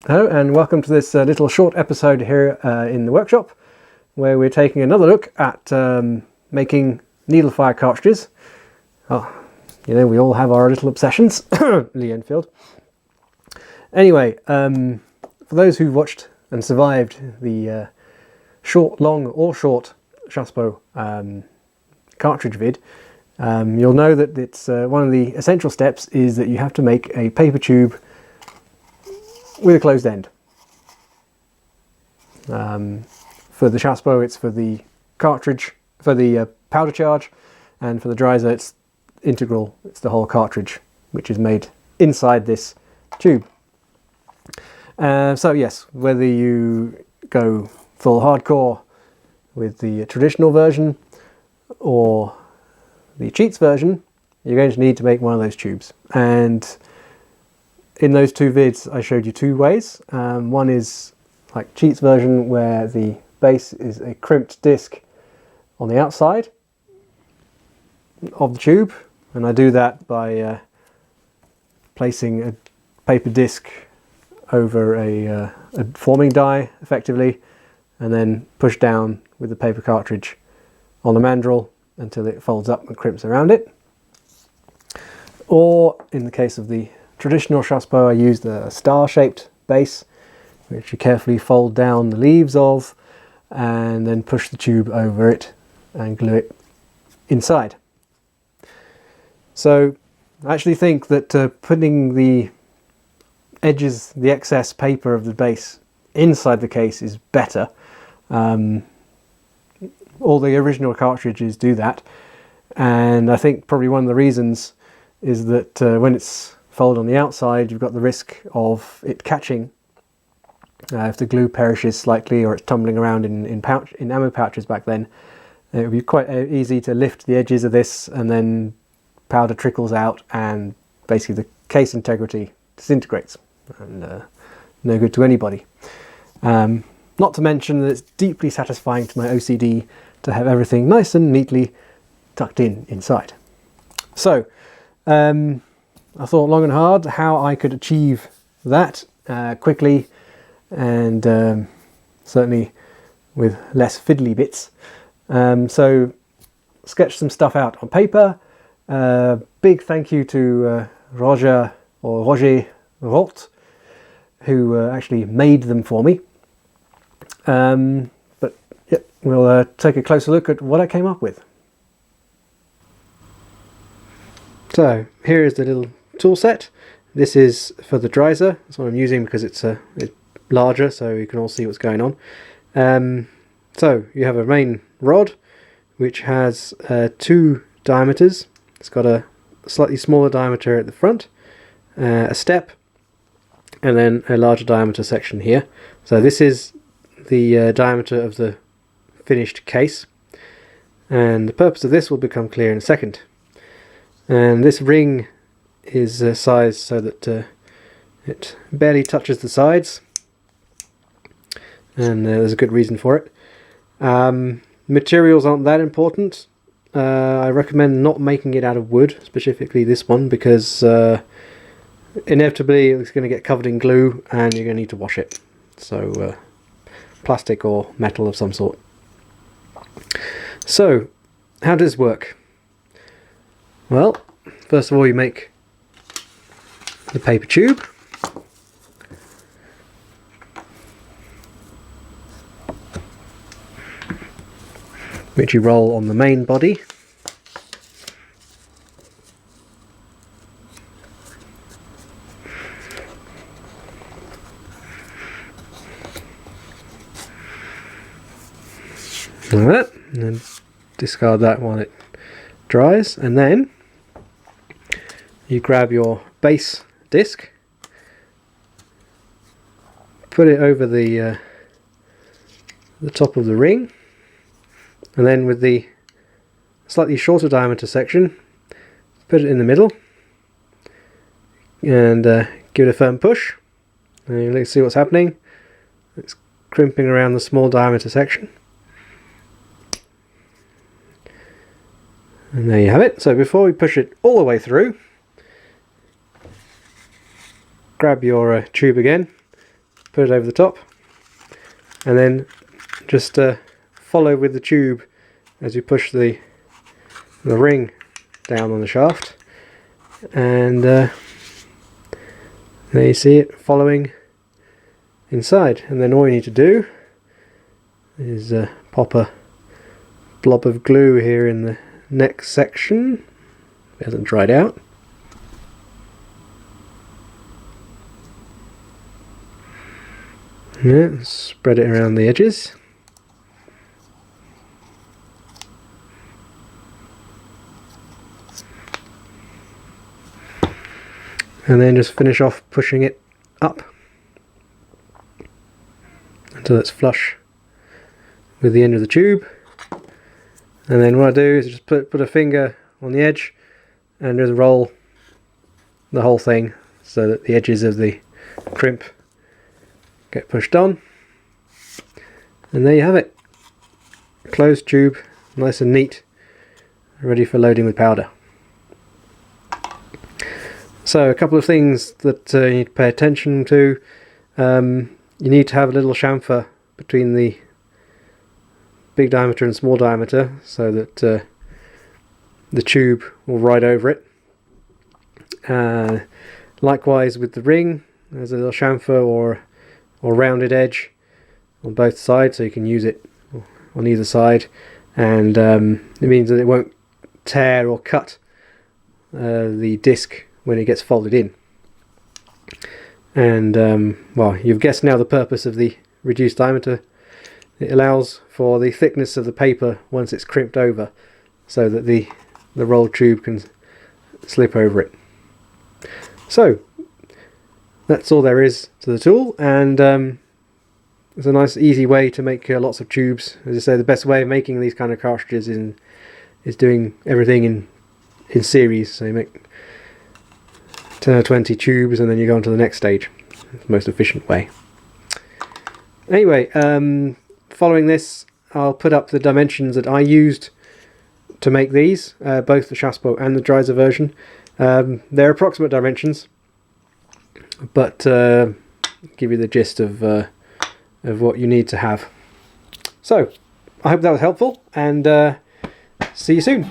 Hello and welcome to this little short episode here in the workshop where we're taking another look at making Needlefire cartridges. Oh, you know, we all have our little obsessions. Lee Enfield. Anyway, for those who watched and survived the long or short Chassepot cartridge vid, you'll know that it's one of the essential steps is that you have to make a paper tube with a closed end. For the Chassepot, it's for the cartridge, for the powder charge, and for the Dreyse, it's integral. It's the whole cartridge, which is made inside this tube. So yes, whether you go full hardcore with the traditional version or the cheats version, you're going to need to make one of those tubes. And in those two vids, I showed you two ways. One is like cheats version, where the base is a crimped disc on the outside of the tube, and I do that by placing a paper disc over a forming die, effectively, and then push down with the paper cartridge on the mandrel until it folds up and crimps around it. Or in the case of the traditional Chassepot, I used a star-shaped base, which you carefully fold down the leaves of and then push the tube over it and glue it inside. So I actually think that putting the edges, the excess paper of the base inside the case is better. All the original cartridges do that, and I think probably one of the reasons is that when it's fold on the outside, you've got the risk of it catching if the glue perishes slightly or it's tumbling around in ammo pouches back then. It would be quite easy to lift the edges of this and then powder trickles out and basically the case integrity disintegrates, and no good to anybody. Not to mention that it's deeply satisfying to my OCD to have everything nice and neatly tucked inside. So I thought long and hard how I could achieve that quickly and certainly with less fiddly bits. So sketched some stuff out on paper. Big thank you to Roger Rolt, who actually made them for me. But yeah, we'll take a closer look at what I came up with. So here is the little tool set. This is for the Dreyse. That's what I'm using because it's larger, so you can all see what's going on. So you have a main rod which has two diameters. It's got a slightly smaller diameter at the front, a step, and then a larger diameter section here. So this is the diameter of the finished case, and the purpose of this will become clear in a second. And this ring is sized so that it barely touches the sides, and there's a good reason for it. Materials aren't that important. I recommend not making it out of wood, specifically this one, because inevitably it's going to get covered in glue and you're going to need to wash it. So plastic or metal of some sort. So how does this work? Well, first of all, you make the paper tube. Which you roll on the main body. Like that, and then discard that while it dries, and then you grab your base disc, put it over the top of the ring, and then with the slightly shorter diameter section, put it in the middle and give it a firm push. And let's see what's happening. It's crimping around the small diameter section. And there you have it. So before we push it all the way through, grab your tube again put it over the top, and then just follow with the tube as you push the ring down on the shaft, and there you see it following inside. And then all you need to do is pop a blob of glue here in the neck section. It hasn't dried out. Yeah, spread it around the edges. And then just finish off pushing it up until it's flush with the end of the tube. And then what I do is just put a finger on the edge and just roll the whole thing so that the edges of the crimp get pushed on. And there you have it. Closed tube, nice and neat, ready for loading with powder. So a couple of things that you need to pay attention to. You need to have a little chamfer between the big diameter and small diameter so that the tube will ride over it. Likewise with the ring, there's a little chamfer or rounded edge on both sides, so you can use it on either side, and it means that it won't tear or cut the disc when it gets folded in. And well, you've guessed now the purpose of the reduced diameter. It allows for the thickness of the paper once it's crimped over, so that the rolled tube can slip over it. So that's all there is to the tool, and it's a nice easy way to make lots of tubes. As I say, the best way of making these kind of cartridges is doing everything in series. So you make 10 or 20 tubes and then you go on to the next stage. It's the most efficient way. Anyway, following this, I'll put up the dimensions that I used to make these, both the Chassepot and the Dreyse version. They're approximate dimensions, but give you the gist of what you need to have. So, I hope that was helpful, and see you soon.